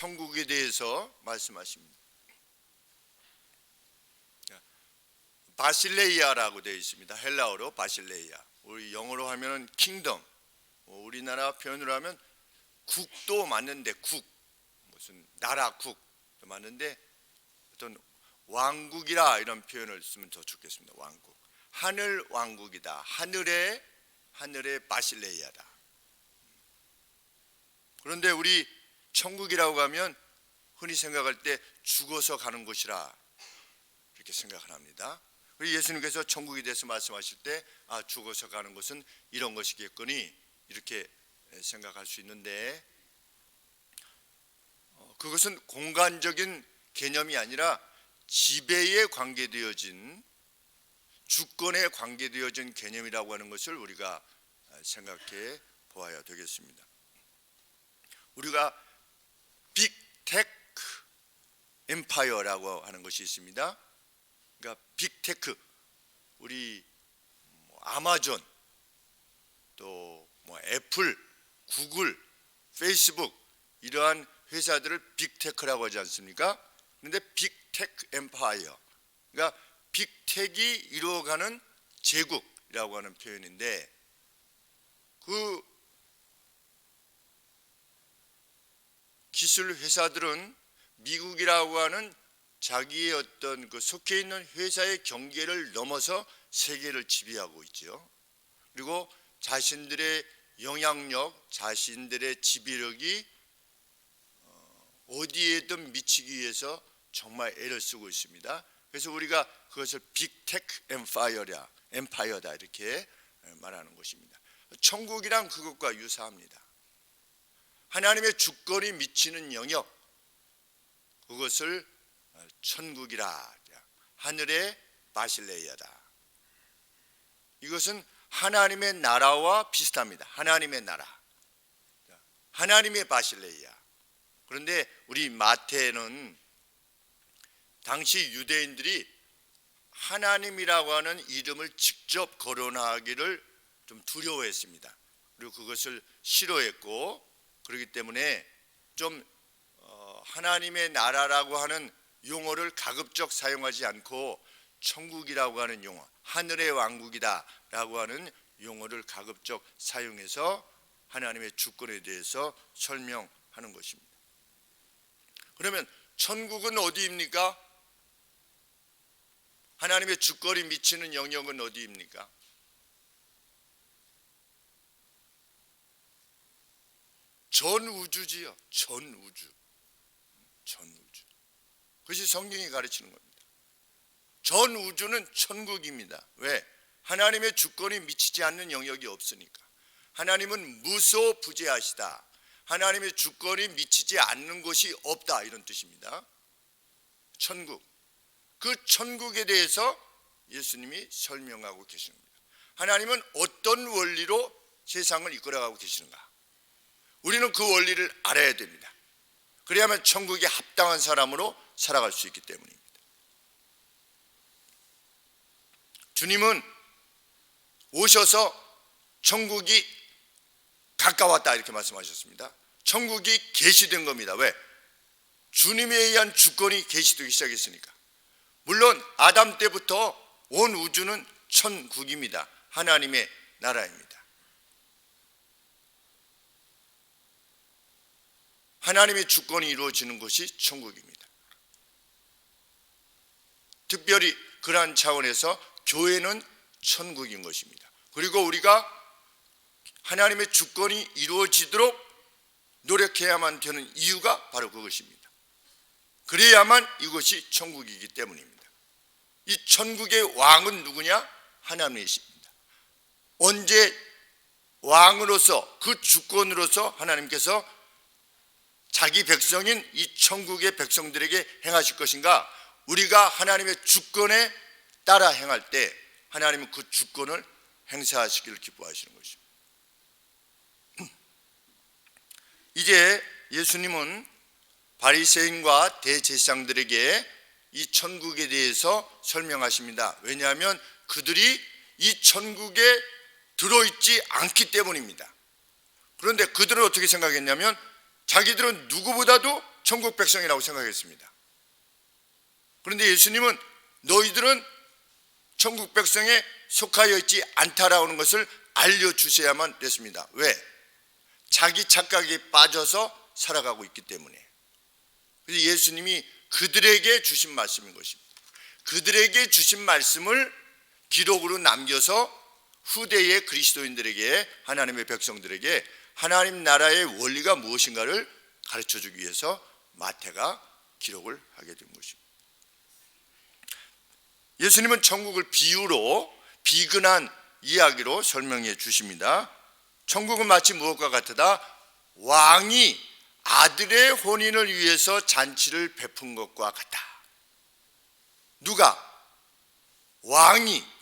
천국에 대해서 말씀하십니다. 바실레이아라고 되어 있습니다. 헬라어로 바실레이아. 우리 영어로 하면 킹덤. 우리나라 표현으로 하면 국도 맞는데 국, 무슨 나라 국도 맞는데 어떤 왕국이라 이런 표현을 쓰면 더 좋겠습니다. 왕국. 하늘 왕국이다. 하늘의 바실레이아다. 그런데 우리 천국이라고 하면 흔히 생각할 때 죽어서 가는 곳이라 이렇게 생각을 합니다. 그리고 예수님께서 천국에 대해서 말씀하실 때 죽어서 가는 곳은 이런 것이겠거니 이렇게 생각할 수 있는데, 그것은 공간적인 개념이 아니라 지배에 관계되어진, 주권에 관계되어진 개념이라고 하는 것을 우리가 생각해 보아야 되겠습니다. 우리가 빅테크 엠파이어라고 하는 것이 있습니다. 그러니까 빅테크, 우리 아마존, 또 애플, 구글, 페이스북, 이러한 회사들을 빅테크라고 하지 않습니까? 그런데 빅테크 엠파이어, 그러니까 빅텍이 이루어가는 제국이라고 하는 표현인데, 그 기술 회사들은 미국이라고 하는 자기의 어떤 그 속해 있는 회사의 경계를 넘어서 세계를 지배하고 있죠. 그리고 자신들의 영향력, 자신들의 지배력이 어디에든 미치기 위해서 정말 애를 쓰고 있습니다. 그래서 우리가 그것을 빅테크 엠파이어다 이렇게 말하는 것입니다. 천국이란 그것과 유사합니다. 하나님의 주권이 미치는 영역, 그것을 천국이라, 하늘의 바실레이아다. 이것은 하나님의 나라와 비슷합니다. 하나님의 나라, 하나님의 바실레이아. 그런데 우리 마태는 당시 유대인들이 하나님이라고 하는 이름을 직접 거론하기를 좀 두려워했습니다. 그리고 그것을 싫어했고, 그렇기 때문에 좀 하나님의 나라라고 하는 용어를 가급적 사용하지 않고 천국이라고 하는 용어, 하늘의 왕국이다 라고 하는 용어를 가급적 사용해서 하나님의 주권에 대해서 설명하는 것입니다. 그러면 천국은 어디입니까? 하나님의 주권이 미치는 영역은 어디입니까? 전 우주지요. 전 우주. 그것이 성경이 가르치는 겁니다. 전 우주는 천국입니다. 왜? 하나님의 주권이 미치지 않는 영역이 없으니까. 하나님은 무소부재하시다. 하나님의 주권이 미치지 않는 곳이 없다, 이런 뜻입니다. 천국. 그 천국에 대해서 예수님이 설명하고 계시는 겁니다. 하나님은 어떤 원리로 세상을 이끌어가고 계시는가? 우리는 그 원리를 알아야 됩니다. 그래야만 천국에 합당한 사람으로 살아갈 수 있기 때문입니다. 주님은 오셔서 천국이 가까웠다 이렇게 말씀하셨습니다. 천국이 계시된 겁니다. 왜? 주님에 의한 주권이 계시되기 시작했으니까. 물론 아담 때부터 온 우주는 천국입니다. 하나님의 나라입니다. 하나님의 주권이 이루어지는 것이 천국입니다. 특별히 그러한 차원에서 교회는 천국인 것입니다. 그리고 우리가 하나님의 주권이 이루어지도록 노력해야만 되는 이유가 바로 그것입니다. 그래야만 이것이 천국이기 때문입니다. 이 천국의 왕은 누구냐? 하나님이십니다. 언제 왕으로서, 그 주권으로서 하나님께서 자기 백성인 이 천국의 백성들에게 행하실 것인가? 우리가 하나님의 주권에 따라 행할 때 하나님은 그 주권을 행사하시기를 기뻐하시는 것입니다. 이제 예수님은 바리새인과 대제사장들에게 이 천국에 대해서 설명하십니다. 왜냐하면 그들이 이 천국에 들어있지 않기 때문입니다. 그런데 그들은 어떻게 생각했냐면 자기들은 누구보다도 천국 백성이라고 생각했습니다. 그런데 예수님은 너희들은 천국 백성에 속하여 있지 않다라는 것을 알려주셔야만 됐습니다. 왜? 자기 착각에 빠져서 살아가고 있기 때문에. 그래서 예수님이 그들에게 주신 말씀인 것입니다. 그들에게 주신 말씀을 기록으로 남겨서 후대의 그리스도인들에게, 하나님의 백성들에게 하나님 나라의 원리가 무엇인가를 가르쳐주기 위해서 마태가 기록을 하게 된 것입니다. 예수님은 천국을 비유로, 비근한 이야기로 설명해 주십니다. 천국은 마치 무엇과 같으다? 왕이 아들의 혼인을 위해서 잔치를 베푼 것과 같다. 누가? 왕이.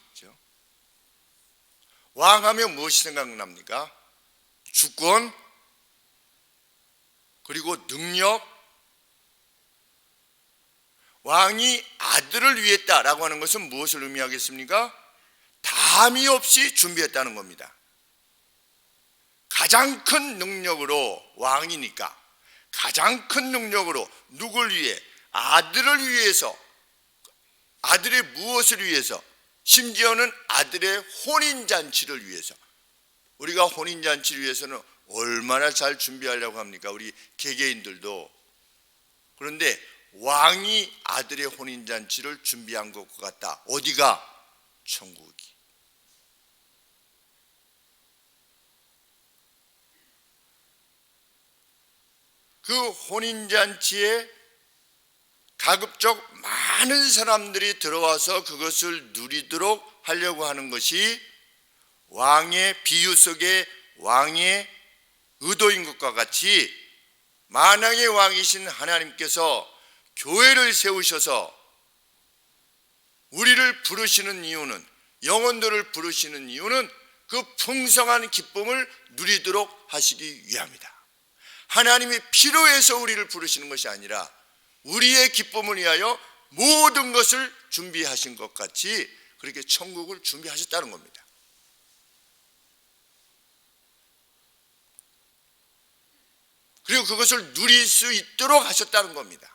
왕하면 무엇이 생각납니까? 주권, 그리고 능력. 왕이 아들을 위했다라고 하는 것은 무엇을 의미하겠습니까? 담이 없이 준비했다는 겁니다. 가장 큰 능력으로, 왕이니까 가장 큰 능력으로 누굴 위해? 아들을 위해서. 아들의 무엇을 위해서? 심지어는 아들의 혼인잔치를 위해서. 우리가 혼인잔치를 위해서는 얼마나 잘 준비하려고 합니까? 우리 개개인들도. 그런데 왕이 아들의 혼인잔치를 준비한 것과 같다. 어디가? 천국이. 그 혼인잔치에 가급적 많은 사람들이 들어와서 그것을 누리도록 하려고 하는 것이 왕의 비유 속의 왕의 의도인 것과 같이, 만왕의 왕이신 하나님께서 교회를 세우셔서 우리를 부르시는 이유는, 영혼들을 부르시는 이유는 그 풍성한 기쁨을 누리도록 하시기 위함이다. 하나님이 필요해서 우리를 부르시는 것이 아니라 우리의 기쁨을 위하여 모든 것을 준비하신 것 같이 그렇게 천국을 준비하셨다는 겁니다. 그리고 그것을 누릴 수 있도록 하셨다는 겁니다.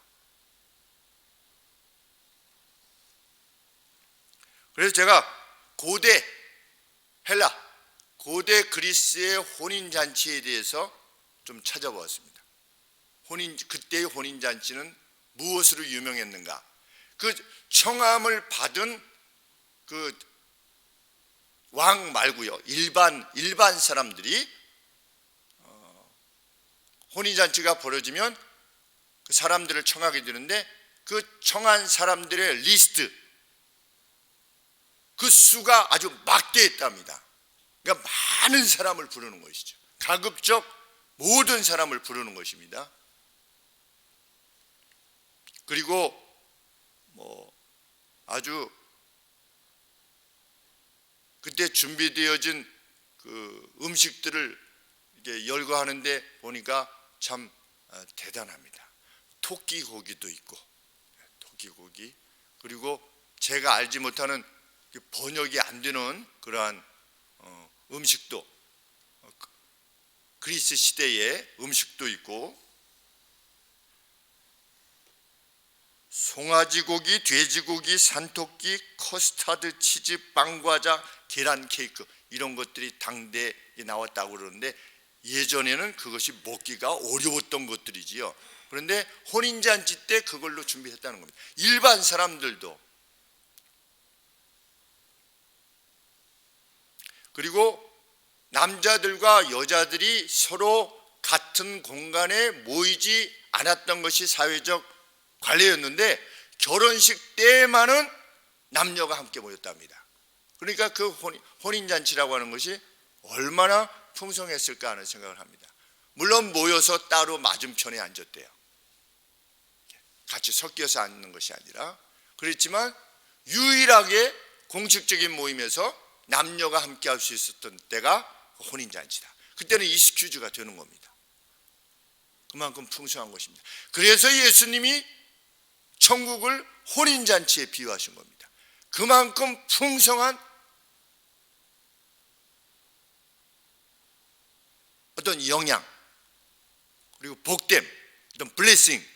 그래서 제가 고대 헬라, 고대 그리스의 혼인잔치에 대해서 좀 찾아보았습니다. 그때의 혼인잔치는 무엇으로 유명했는가? 그 청함을 받은 그 왕 말고요, 일반 사람들이 혼인잔치가 벌어지면 그 사람들을 청하게 되는데, 그 청한 사람들의 리스트, 그 수가 아주 막대했답니다. 그러니까 많은 사람을 부르는 것이죠. 가급적 모든 사람을 부르는 것입니다. 그리고 아주 그때 준비되어진 그 음식들을 이렇게 열거하는데 보니까 참 대단합니다. 토끼 고기도 있고, 토끼 고기, 그리고 제가 알지 못하는 번역이 안 되는 그러한 음식도, 그리스 시대의 음식도 있고, 송아지 고기, 돼지고기, 산토끼, 커스터드, 치즈, 빵과자, 계란 케이크, 이런 것들이 당대에 나왔다고 그러는데, 예전에는 그것이 먹기가 어려웠던 것들이지요. 그런데 혼인잔치 때 그걸로 준비했다는 겁니다. 일반 사람들도. 그리고 남자들과 여자들이 서로 같은 공간에 모이지 않았던 것이 사회적 관례였는데, 결혼식 때만은 남녀가 함께 모였답니다. 그러니까 그 혼인잔치라고 하는 것이 얼마나 풍성했을까 하는 생각을 합니다. 물론 모여서 따로 맞은편에 앉았대요. 같이 섞여서 앉는 것이 아니라. 그랬지만 유일하게 공식적인 모임에서 남녀가 함께 할 수 있었던 때가 혼인잔치다. 그때는 이스큐즈가 되는 겁니다. 그만큼 풍성한 것입니다. 그래서 예수님이 천국을 혼인잔치에 비유하신 겁니다. 그만큼 풍성한 어떤 영향, 그리고 복됨, 어떤 블레싱,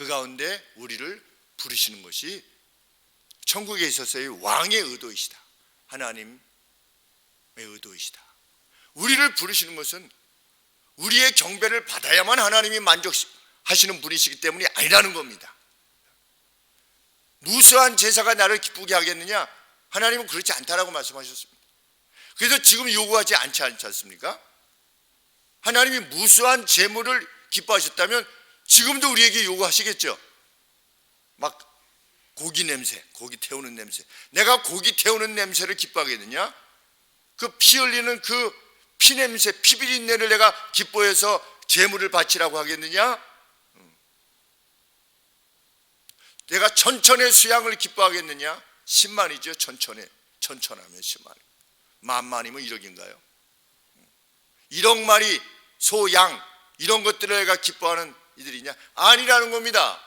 그 가운데 우리를 부르시는 것이 천국에 있어서의 왕의 의도이시다. 하나님의 의도이시다. 우리를 부르시는 것은 우리의 경배를 받아야만 하나님이 만족하시는 분이시기 때문이 아니라는 겁니다. 무수한 제사가 나를 기쁘게 하겠느냐? 하나님은 그렇지 않다라고 말씀하셨습니다. 그래서 지금 요구하지 않지 않습니까? 하나님이 무수한 제물을 기뻐하셨다면 지금도 우리에게 요구하시겠죠. 막 고기 냄새, 고기 태우는 냄새. 내가 고기 태우는 냄새를 기뻐하겠느냐? 그 피 흘리는 그 피 냄새, 피 비린내를 내가 기뻐해서 제물을 바치라고 하겠느냐? 내가 천천의 수양을 기뻐하겠느냐? 10만이죠. 천천하면 10만. 만만이면 1억인가요? 1억 마리 소, 양 이런 것들을 내가 기뻐하는 이들이냐? 아니라는 겁니다.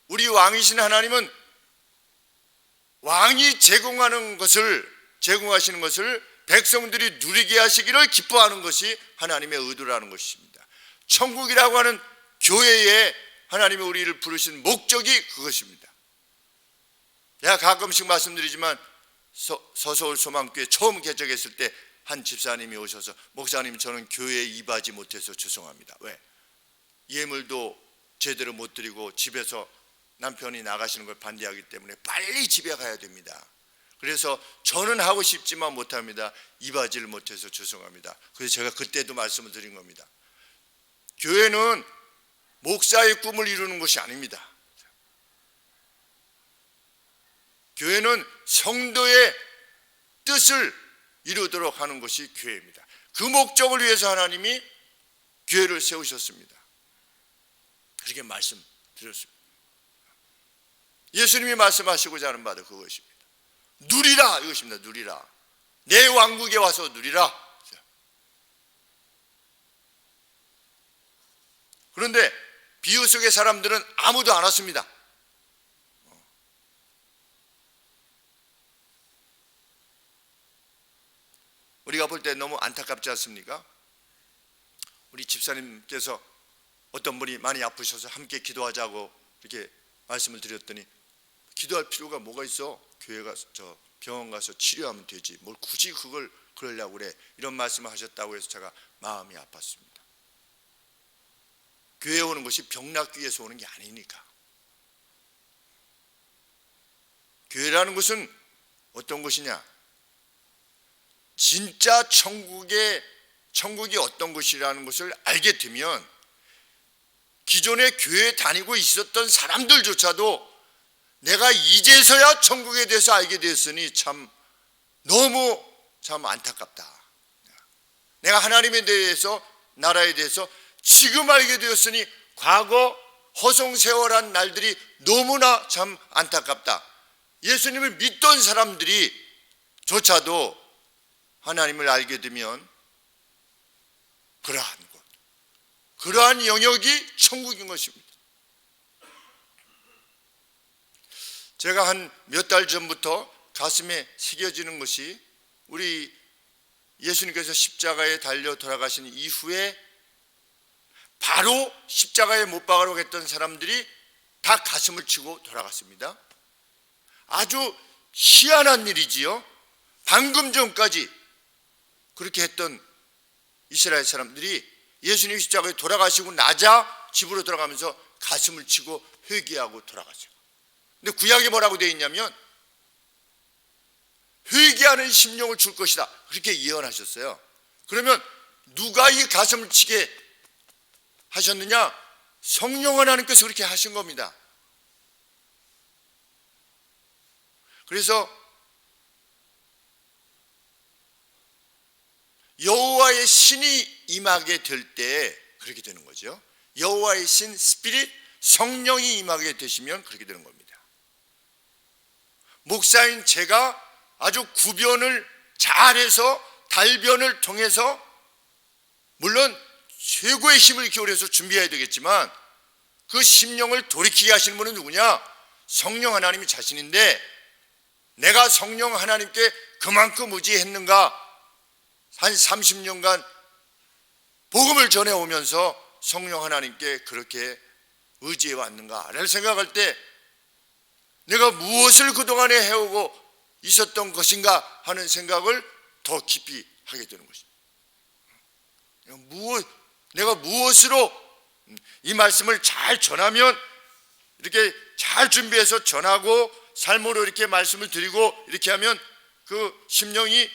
우리 왕이신 하나님은 왕이 제공하시는 것을 백성들이 누리게 하시기를 기뻐하는 것이 하나님의 의도라는 것입니다. 천국이라고 하는 교회에 하나님이 우리를 부르신 목적이 그것입니다. 제가 가끔씩 말씀드리지만 서서울 소망교회 처음 개척했을 때 한 집사님이 오셔서 목사님 저는 교회에 입하지 못해서 죄송합니다. 왜? 예물도 제대로 못 드리고 집에서 남편이 나가시는 걸 반대하기 때문에 빨리 집에 가야 됩니다. 그래서 저는 하고 싶지만 못합니다. 입하지를 못해서 죄송합니다. 그래서 제가 그때도 말씀을 드린 겁니다. 교회는 목사의 꿈을 이루는 것이 아닙니다. 교회는 성도의 뜻을 이루도록 하는 것이 교회입니다. 그 목적을 위해서 하나님이 교회를 세우셨습니다. 그렇게 말씀드렸습니다. 예수님이 말씀하시고자 하는 바도 그것입니다. 누리라 이것입니다. 누리라. 내 왕국에 와서 누리라. 그런데 비유 속의 사람들은 아무도 안 왔습니다. 우리가 볼 때 너무 안타깝지 않습니까? 우리 집사님께서 어떤 분이 많이 아프셔서 함께 기도하자고 이렇게 말씀을 드렸더니 기도할 필요가 뭐가 있어? 교회 가서 병원 가서 치료하면 되지 뭘 굳이 그걸 그러려고 그래. 이런 말씀을 하셨다고 해서 제가 마음이 아팠습니다. 교회에 오는 것이 병 낫기 위해서 오는 게 아니니까. 교회라는 것은 어떤 것이냐? 진짜 천국이 어떤 것이라는 것을 알게 되면 기존에 교회에 다니고 있었던 사람들조차도 내가 이제서야 천국에 대해서 알게 되었으니 너무 안타깝다. 내가 하나님에 대해서 나라에 대해서 지금 알게 되었으니 과거 허송세월한 날들이 너무나 참 안타깝다. 예수님을 믿던 사람들이 조차도 하나님을 알게 되면 그러한 영역이 천국인 것입니다. 제가 한 몇 달 전부터 가슴에 새겨지는 것이 우리 예수님께서 십자가에 달려 돌아가신 이후에 바로 십자가에 못 박으려고 했던 사람들이 다 가슴을 치고 돌아갔습니다. 아주 희한한 일이지요. 방금 전까지 그렇게 했던 이스라엘 사람들이 예수님 십자가에 돌아가시고 나자 집으로 돌아가면서 가슴을 치고 회개하고 돌아가죠. 근데 구약에 뭐라고 되어 있냐면 회개하는 심령을 줄 것이다. 그렇게 예언하셨어요. 그러면 누가 이 가슴을 치게 하셨느냐? 성령 하나님께서 그렇게 하신 겁니다. 그래서 여호와의 신이 임하게 될 때 그렇게 되는 거죠. 여호와의 신 스피릿 성령이 임하게 되시면 그렇게 되는 겁니다. 목사인 제가 아주 구변을 잘해서 달변을 통해서 물론 최고의 힘을 기울여서 준비해야 되겠지만 그 심령을 돌이키게 하시는 분은 누구냐? 성령 하나님이 자신인데 내가 성령 하나님께 그만큼 의지했는가? 한 30년간 복음을 전해오면서 성령 하나님께 그렇게 의지해 왔는가를 생각할 때 내가 무엇을 그동안에 해오고 있었던 것인가 하는 생각을 더 깊이 하게 되는 것입니다. 내가 무엇으로 이 말씀을 잘 전하면 이렇게 잘 준비해서 전하고 삶으로 이렇게 말씀을 드리고 이렇게 하면 그 심령이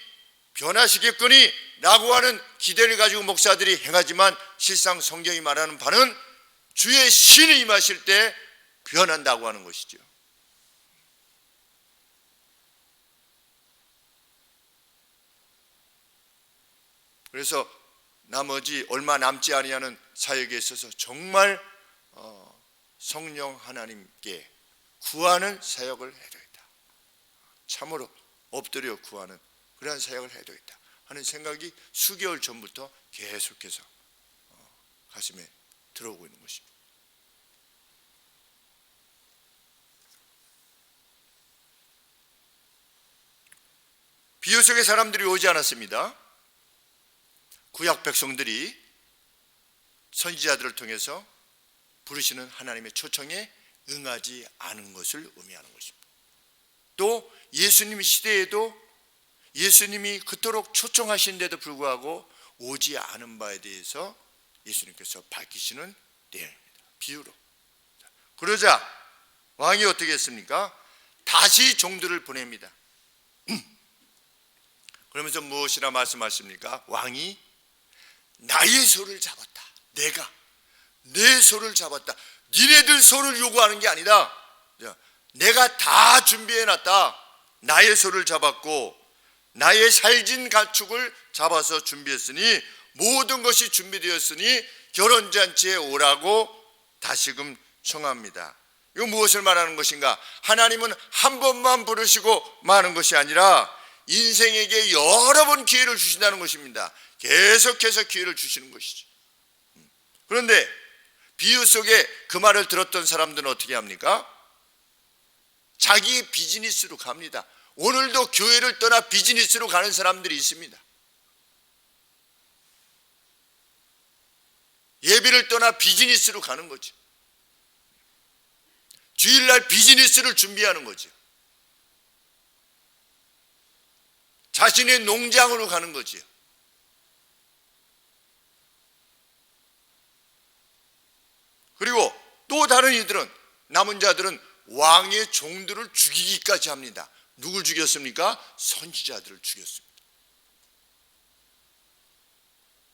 변하시겠거니 라고 하는 기대를 가지고 목사들이 행하지만 실상 성경이 말하는 바는 주의 신이 임하실 때 변한다고 하는 것이죠. 그래서 나머지 얼마 남지 아니하는 사역에 있어서 정말 성령 하나님께 구하는 사역을 해야 되겠다. 참으로 엎드려 구하는 그러한 사역을 해야 되겠다 하는 생각이 수개월 전부터 계속해서 가슴에 들어오고 있는 것입니다. 비유속의 사람들이 오지 않았습니다. 구약 백성들이 선지자들을 통해서 부르시는 하나님의 초청에 응하지 않은 것을 의미하는 것입니다. 또 예수님 시대에도 예수님이 그토록 초청하신데도 불구하고 오지 않은 바에 대해서 예수님께서 밝히시는 내용입니다. 비유로. 그러자 왕이 어떻게 했습니까? 다시 종들을 보냅니다. 그러면서 무엇이라 말씀하십니까? 왕이 나의 소를 잡았다. 내가 내 소를 잡았다. 니네들 소를 요구하는 게 아니다. 내가 다 준비해놨다. 나의 소를 잡았고 나의 살진 가축을 잡아서 준비했으니 모든 것이 준비되었으니 결혼잔치에 오라고 다시금 청합니다. 이거 무엇을 말하는 것인가? 하나님은 한 번만 부르시고 마는 것이 아니라 인생에게 여러 번 기회를 주신다는 것입니다. 계속해서 기회를 주시는 것이죠. 그런데 비유 속에 그 말을 들었던 사람들은 어떻게 합니까? 자기 비즈니스로 갑니다. 오늘도 교회를 떠나 비즈니스로 가는 사람들이 있습니다. 예배를 떠나 비즈니스로 가는 거죠. 주일날 비즈니스를 준비하는 거죠. 자신의 농장으로 가는 거죠. 그리고 또 다른 이들은 남은 자들은 왕의 종들을 죽이기까지 합니다. 누굴 죽였습니까? 선지자들을 죽였습니다.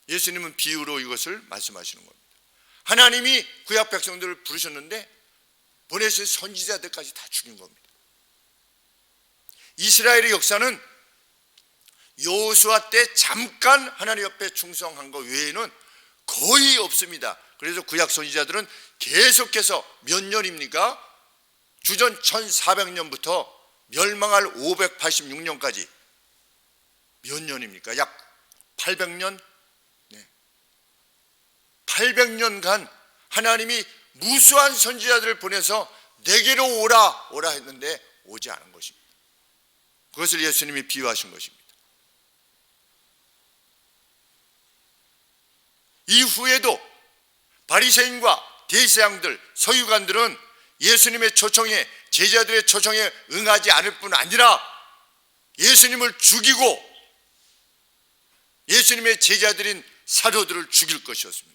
예수님은 비유로 이것을 말씀하시는 겁니다. 하나님이 구약 백성들을 부르셨는데 보내신 선지자들까지 다 죽인 겁니다. 이스라엘의 역사는 여호수아 때 잠깐 하나님 옆에 충성한 것 외에는 거의 없습니다. 그래서 구약 선지자들은 계속해서 몇 년입니까? 주전 1400년부터 멸망할 586년까지 몇 년입니까? 약 800년? 800년간 하나님이 무수한 선지자들을 보내서 내게로 오라 했는데 오지 않은 것입니다. 그것을 예수님이 비유하신 것입니다. 이후에도 바리새인과 대제사장들, 서기관들은 예수님의 초청에, 제자들의 초청에 응하지 않을 뿐 아니라 예수님을 죽이고 예수님의 제자들인 사도들을 죽일 것이었습니다.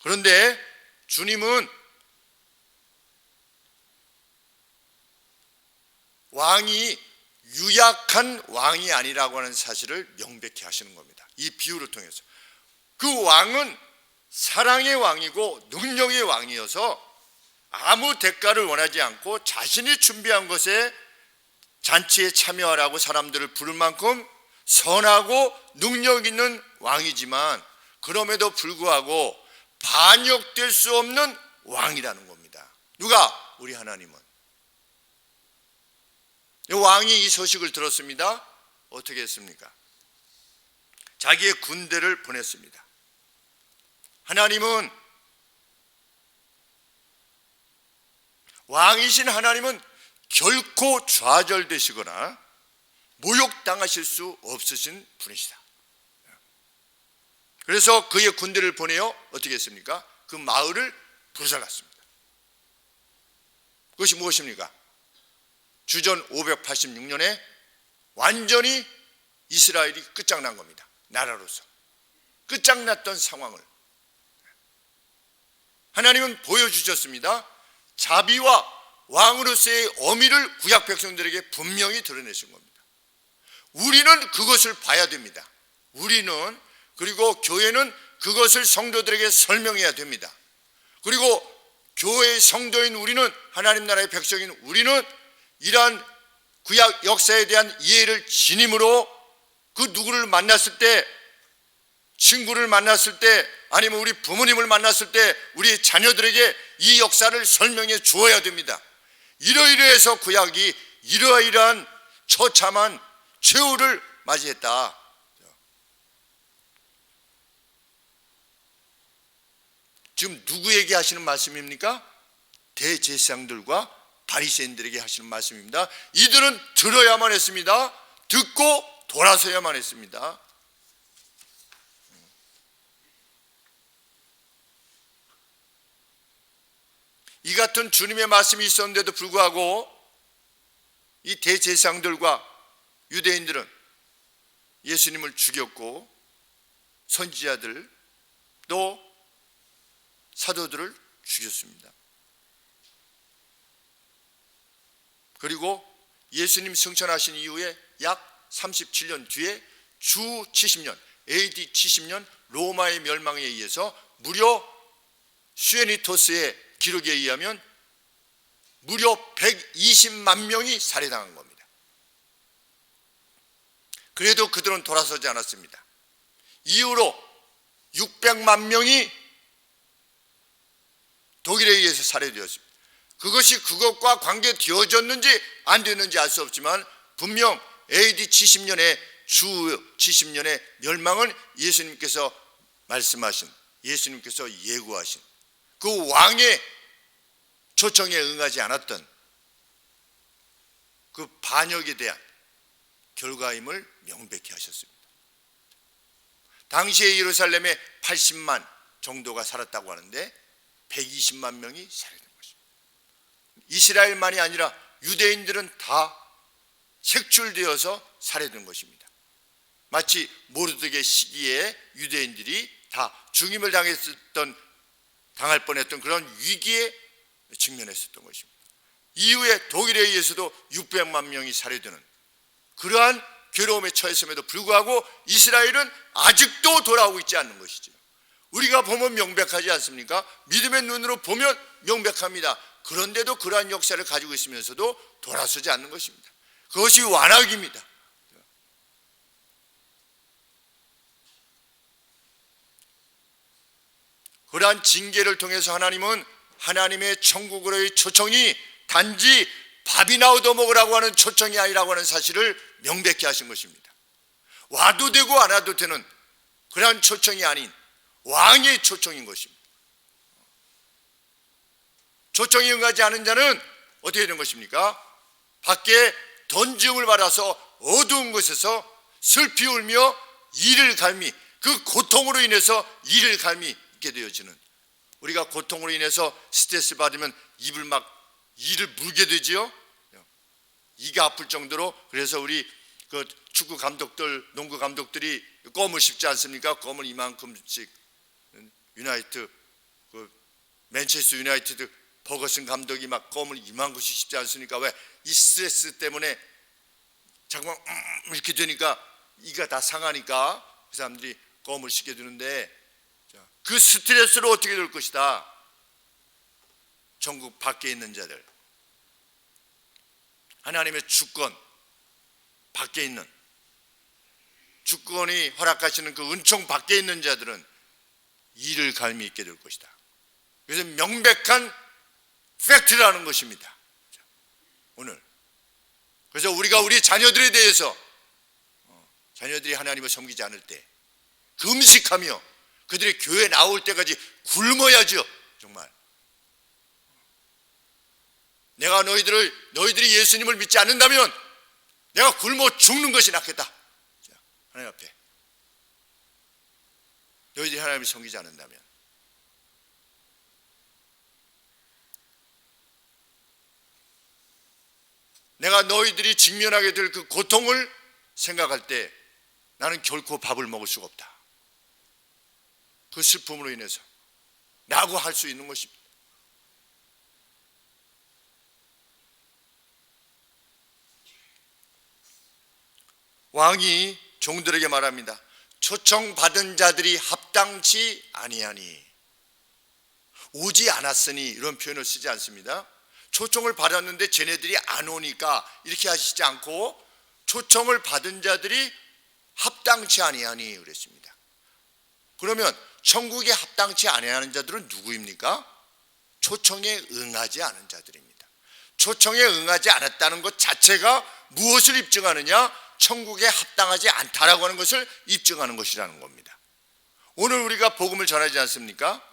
그런데 주님은 왕이 유약한 왕이 아니라고 하는 사실을 명백히 하시는 겁니다. 이 비유를 통해서. 그 왕은 사랑의 왕이고 능력의 왕이어서 아무 대가를 원하지 않고 자신이 준비한 것에 잔치에 참여하라고 사람들을 부를 만큼 선하고 능력 있는 왕이지만 그럼에도 불구하고 반역될 수 없는 왕이라는 겁니다. 누가? 우리 하나님은. 왕이 이 소식을 들었습니다. 어떻게 했습니까? 자기의 군대를 보냈습니다. 하나님은, 왕이신 하나님은 결코 좌절되시거나 모욕당하실 수 없으신 분이시다. 그래서 그의 군대를 보내어 어떻게 했습니까? 그 마을을 불살랐습니다. 그것이 무엇입니까? 주전 586년에 완전히 이스라엘이 끝장난 겁니다. 나라로서 끝장났던 상황을 하나님은 보여주셨습니다. 자비와 왕으로서의 어미를 구약 백성들에게 분명히 드러내신 겁니다. 우리는 그것을 봐야 됩니다. 우리는, 그리고 교회는 그것을 성도들에게 설명해야 됩니다. 그리고 교회의 성도인 우리는, 하나님 나라의 백성인 우리는 이러한 구약 역사에 대한 이해를 지님으로 그 누구를 만났을 때, 친구를 만났을 때, 아니면 우리 부모님을 만났을 때 우리 자녀들에게 이 역사를 설명해 주어야 됩니다. 이러이러해서 구약이 이러이러한 처참한 최후를 맞이했다. 지금 누구에게 하시는 말씀입니까? 대제사장들과 바리새인들에게 하시는 말씀입니다. 이들은 들어야만 했습니다. 듣고 돌아서야만 했습니다. 이 같은 주님의 말씀이 있었는데도 불구하고 이 대제사장들과 유대인들은 예수님을 죽였고 선지자들 또 사도들을 죽였습니다. 그리고 예수님 승천하신 이후에 약 37년 뒤에 주 70년, AD 70년 로마의 멸망에 의해서 무려 수에니토스의 기록에 의하면 무려 120만 명이 살해당한 겁니다. 그래도 그들은 돌아서지 않았습니다. 이후로 600만 명이 독일에 의해서 살해되었습니다. 그것이 그것과 관계되어졌는지 안 됐는지 알 수 없지만 분명 AD 70년에 주 70년의 멸망은 예수님께서 말씀하신, 예수님께서 예고하신 그 왕의 초청에 응하지 않았던 그 반역에 대한 결과임을 명백히 하셨습니다. 당시에 예루살렘에 80만 정도가 살았다고 하는데 120만 명이 살해된 것입니다. 이스라엘만이 아니라 유대인들은 다 색출되어서 살해된 것입니다. 마치 모르드게 시기에 유대인들이 다 죽임을 당할 뻔했던 그런 위기에 직면했었던 것입니다. 이후에 독일에 의해서도 600만 명이 살해되는 그러한 괴로움에 처했음에도 불구하고 이스라엘은 아직도 돌아오고 있지 않는 것이죠. 우리가 보면 명백하지 않습니까? 믿음의 눈으로 보면 명백합니다. 그런데도 그러한 역사를 가지고 있으면서도 돌아서지 않는 것입니다. 그것이 완악입니다. 그러한 징계를 통해서 하나님은 하나님의 천국으로의 초청이 단지 밥이나 얻어먹으라고 하는 초청이 아니라고 하는 사실을 명백히 하신 것입니다. 와도 되고 안 와도 되는 그러한 초청이 아닌 왕의 초청인 것입니다. 초청이 응하지 않은 자는 어떻게 된 것입니까? 밖에 던짐을 받아서 어두운 곳에서 슬피 울며 이를 갈미, 그 고통으로 인해서 이를 갈미 있게 되어지는, 우리가 고통으로 인해서 스트레스 받으면 이를 물게 되지요. 이가 아플 정도로. 그래서 우리 그 축구 감독들, 농구 감독들이 껌을 씹지 않습니까? 껌을 이만큼씩. 유나이트, 맨체스터 유나이티드 버거슨 감독이 막 껌을 이만큼씩 씹지 않습니까? 왜? 이 스트레스 때문에 자꾸만 이렇게 되니까 이가 다 상하니까 그 사람들이 껌을 씹게 되는데, 그 스트레스로 어떻게 될 것이다. 천국 밖에 있는 자들, 하나님의 주권 밖에 있는, 주권이 허락하시는 그 은총 밖에 있는 자들은 이를 갈미 있게 될 것이다. 그래서 명백한 팩트라는 것입니다. 오늘 그래서 우리가 우리 자녀들에 대해서, 자녀들이 하나님을 섬기지 않을 때 금식하며 그들이 교회 나올 때까지 굶어야죠. 정말 내가 너희들이 예수님을 믿지 않는다면 내가 굶어 죽는 것이 낫겠다. 자, 하나님 앞에 너희들이 하나님을 섬기지 않는다면 내가 너희들이 직면하게 될 그 고통을 생각할 때 나는 결코 밥을 먹을 수가 없다. 그 슬픔으로 인해서 라고 할 수 있는 것입니다. 왕이 종들에게 말합니다. 초청받은 자들이 합당치 아니하니, 오지 않았으니 이런 표현을 쓰지 않습니다. 초청을 받았는데 쟤네들이 안 오니까 이렇게 하시지 않고 초청을 받은 자들이 합당치 아니하니 그랬습니다. 그러면 천국에 합당치 아니하는 자들은 누구입니까? 초청에 응하지 않은 자들입니다. 초청에 응하지 않았다는 것 자체가 무엇을 입증하느냐? 천국에 합당하지 않다라고 하는 것을 입증하는 것이라는 겁니다. 오늘 우리가 복음을 전하지 않습니까?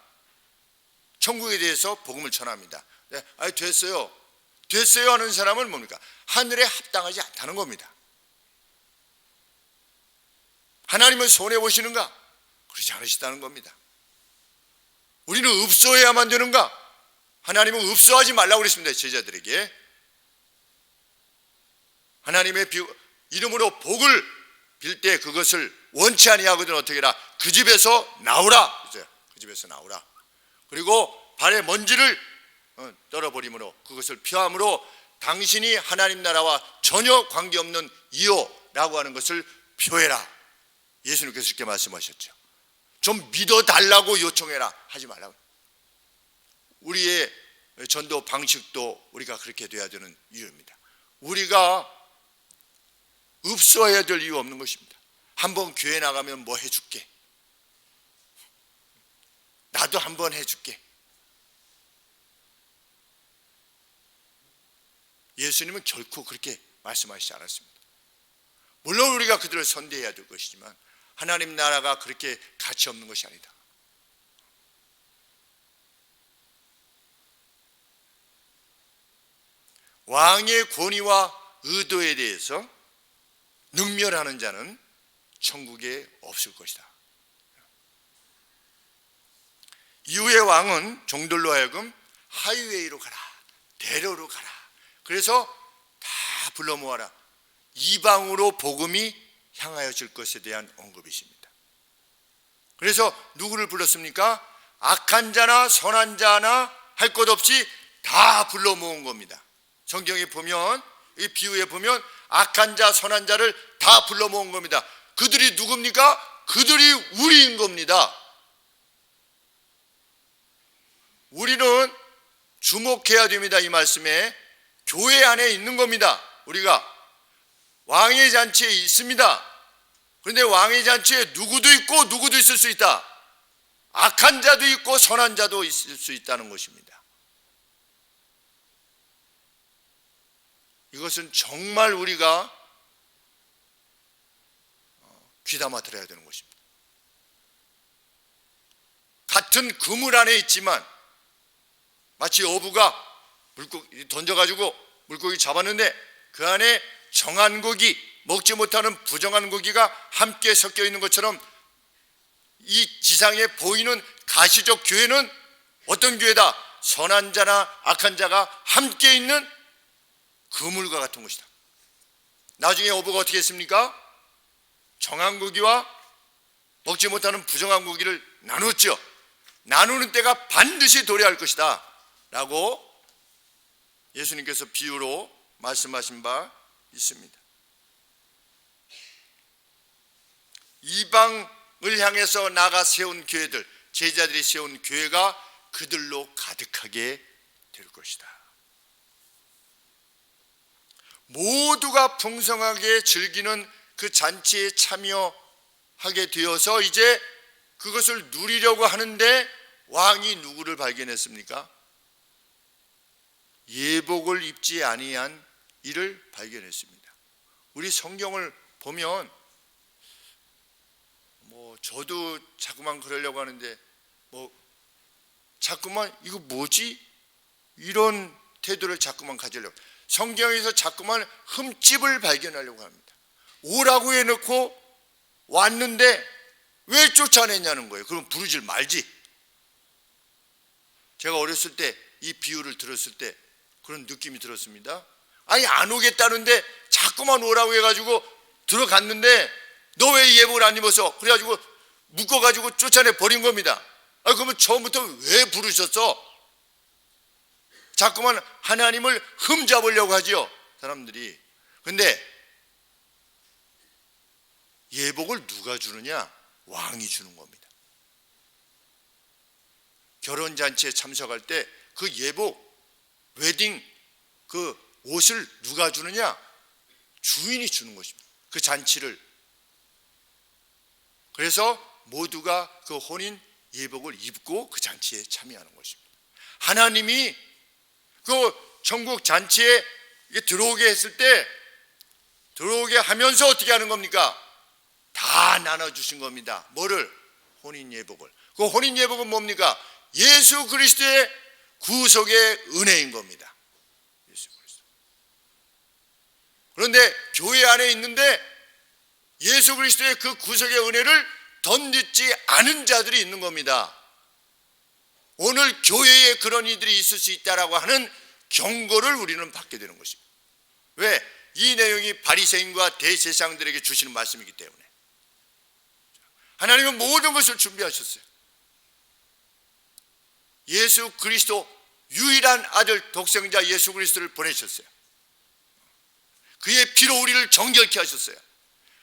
천국에 대해서 복음을 전합니다. 네, 아니 됐어요 하는 사람은 뭡니까? 하늘에 합당하지 않다는 겁니다. 하나님을 손해보시는가? 그렇지 않으시다는 겁니다. 우리는 읍소해야만 되는가? 하나님은 읍소하지 말라고 그랬습니다. 제자들에게 하나님의 이름으로 복을 빌 때 그것을 원치 아니하거든 어떻게 해라? 그 집에서 나오라. 그 집에서 나오라. 그리고 발에 먼지를 떨어버림으로 그것을 피함으로 당신이 하나님 나라와 전혀 관계없는 이요라고 하는 것을 표해라. 예수님께서 이렇게 말씀하셨죠. 좀 믿어달라고 요청해라 하지 말라고. 우리의 전도 방식도 우리가 그렇게 돼야 되는 이유입니다. 우리가 읍소해야 될 이유 없는 것입니다. 한번 교회 나가면 뭐 해줄게, 나도 한번 해줄게. 예수님은 결코 그렇게 말씀하시지 않았습니다. 물론 우리가 그들을 선대해야 될 것이지만 하나님 나라가 그렇게 가치 없는 것이 아니다. 왕의 권위와 의도에 대해서 능멸하는 자는 천국에 없을 것이다. 이후에 왕은 종들로 하여금 하이웨이로 가라, 대로로 가라. 그래서 다 불러 모아라. 이방으로 복음이 향하여질 것에 대한 언급이십니다. 그래서 누구를 불렀습니까? 악한 자나 선한 자나 할 것 없이 다 불러 모은 겁니다. 성경에 보면, 이 비유에 보면 악한 자 선한 자를 다 불러 모은 겁니다. 그들이 누굽니까? 그들이 우리인 겁니다. 우리는 주목해야 됩니다. 이 말씀에 교회 안에 있는 겁니다. 우리가 왕의 잔치에 있습니다. 그런데 왕의 잔치에 누구도 있고 누구도 있을 수 있다. 악한 자도 있고 선한 자도 있을 수 있다는 것입니다. 이것은 정말 우리가 귀담아 들어야 되는 것입니다. 같은 그물 안에 있지만 마치 어부가 물고기 던져가지고 물고기 잡았는데 그 안에 정한 고기, 먹지 못하는 부정한 고기가 함께 섞여 있는 것처럼 이 지상에 보이는 가시적 교회는 어떤 교회다? 선한 자나 악한 자가 함께 있는 그물과 같은 것이다. 나중에 어부가 어떻게 했습니까? 정한 고기와 먹지 못하는 부정한 고기를 나눴죠. 나누는 때가 반드시 도래할 것이다 라고 예수님께서 비유로 말씀하신 바 있습니다. 이방을 향해서 나가 세운 교회들, 제자들이 세운 교회가 그들로 가득하게 될 것이다. 모두가 풍성하게 즐기는 그 잔치에 참여하게 되어서 이제 그것을 누리려고 하는데 왕이 누구를 발견했습니까? 예복을 입지 아니한 이를 발견했습니다. 우리 성경을 보면 저도 자꾸만 그러려고 하는데 자꾸만 이거 뭐지? 이런 태도를 자꾸만 가지려고. 성경에서 자꾸만 흠집을 발견하려고 합니다. 오라고 해놓고 왔는데 왜 쫓아냈냐는 거예요. 그럼 부르질 말지. 제가 어렸을 때 이 비유를 들었을 때 그런 느낌이 들었습니다. 아니 안 오겠다는데 자꾸만 오라고 해가지고 들어갔는데 너 왜 예복을 안 입어서? 그래가지고 묶어가지고 쫓아내 버린 겁니다. 아 그러면 처음부터 왜 부르셨어? 자꾸만 하나님을 흠잡으려고 하지요, 사람들이. 근데 예복을 누가 주느냐? 왕이 주는 겁니다. 결혼잔치에 참석할 때 그 예복, 웨딩 그 옷을 누가 주느냐? 주인이 주는 것입니다. 그 잔치를. 그래서 모두가 그 혼인 예복을 입고 그 잔치에 참여하는 것입니다. 하나님이 그 천국 잔치에 들어오게 했을 때 들어오게 하면서 어떻게 하는 겁니까? 다 나눠주신 겁니다. 뭐를? 혼인 예복을. 그 혼인 예복은 뭡니까? 예수 그리스도의 구속의 은혜인 겁니다. 예수 그리스도. 그런데 교회 안에 있는데 예수 그리스도의 그 구속의 은혜를 덧입지 않은 자들이 있는 겁니다. 오늘 교회에 그런 이들이 있을 수 있다라고 하는 경고를 우리는 받게 되는 것입니다. 왜? 이 내용이 바리새인과 대제사장들에게 주시는 말씀이기 때문에. 하나님은 모든 것을 준비하셨어요. 예수 그리스도 유일한 아들 독생자 예수 그리스도를 보내셨어요. 그의 피로 우리를 정결케 하셨어요.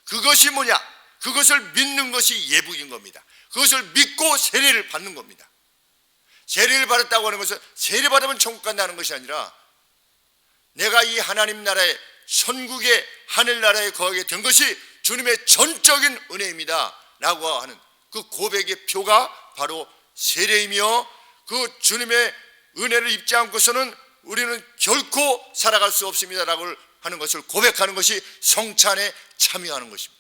그것이 뭐냐? 그것을 믿는 것이 예복인 겁니다. 그것을 믿고 세례를 받는 겁니다. 세례를 받았다고 하는 것은 세례 받으면 천국 간다는 것이 아니라 내가 이 하나님 나라의 천국의 하늘나라에 거하게 된 것이 주님의 전적인 은혜입니다 라고 하는 그 고백의 표가 바로 세례이며, 그 주님의 은혜를 입지 않고서는 우리는 결코 살아갈 수 없습니다 라고 하는 것을 고백하는 것이 성찬에 참여하는 것입니다.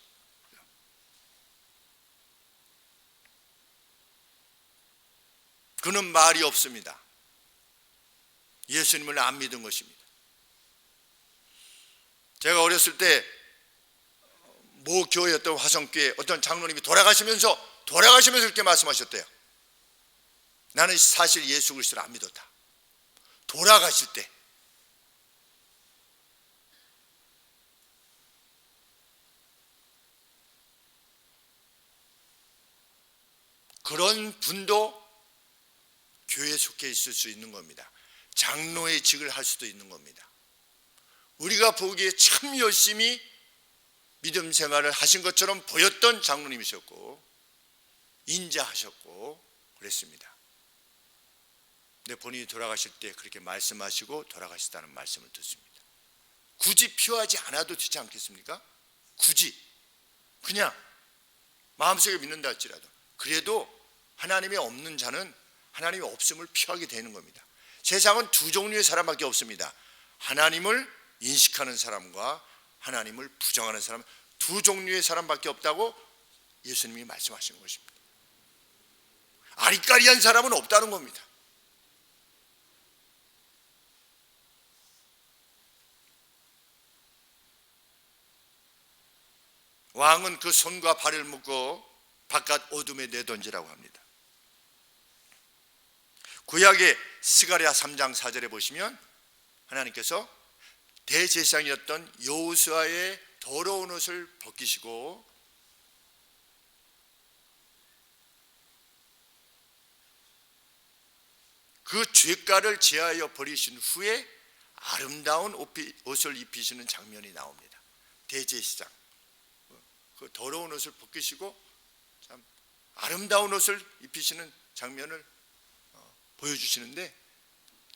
그는 말이 없습니다. 예수님을 안 믿은 것입니다. 제가 어렸을 때 모 교회였던 화성교회 어떤 장로님이 돌아가시면서 이렇게 말씀하셨대요. 나는 사실 예수 그리스도를 안 믿었다. 돌아가실 때 그런 분도 교회에 속해 있을 수 있는 겁니다. 장로의 직을 할 수도 있는 겁니다. 우리가 보기에 참 열심히 믿음 생활을 하신 것처럼 보였던 장로님이셨고 인자하셨고 그랬습니다. 근데 본인이 돌아가실 때 그렇게 말씀하시고 돌아가시다는 말씀을 듣습니다. 굳이 필요하지 않아도 되지 않겠습니까? 굳이 그냥 마음속에 믿는다 할지라도 그래도 하나님이 없는 자는 하나님이 없음을 피하게 되는 겁니다. 세상은 두 종류의 사람밖에 없습니다. 하나님을 인식하는 사람과 하나님을 부정하는 사람, 두 종류의 사람밖에 없다고 예수님이 말씀하시는 것입니다. 아리까리한 사람은 없다는 겁니다. 왕은 그 손과 발을 묶어 바깥 어둠에 내던지라고 합니다. 구약의 스가랴 3장 4절에 보시면 하나님께서 대제사장이었던 여호수아의 더러운 옷을 벗기시고 그 죄가를 제하여 버리신 후에 아름다운 옷을 입히시는 장면이 나옵니다. 대제사장 그 더러운 옷을 벗기시고 참 아름다운 옷을 입히시는 장면을 보여주시는데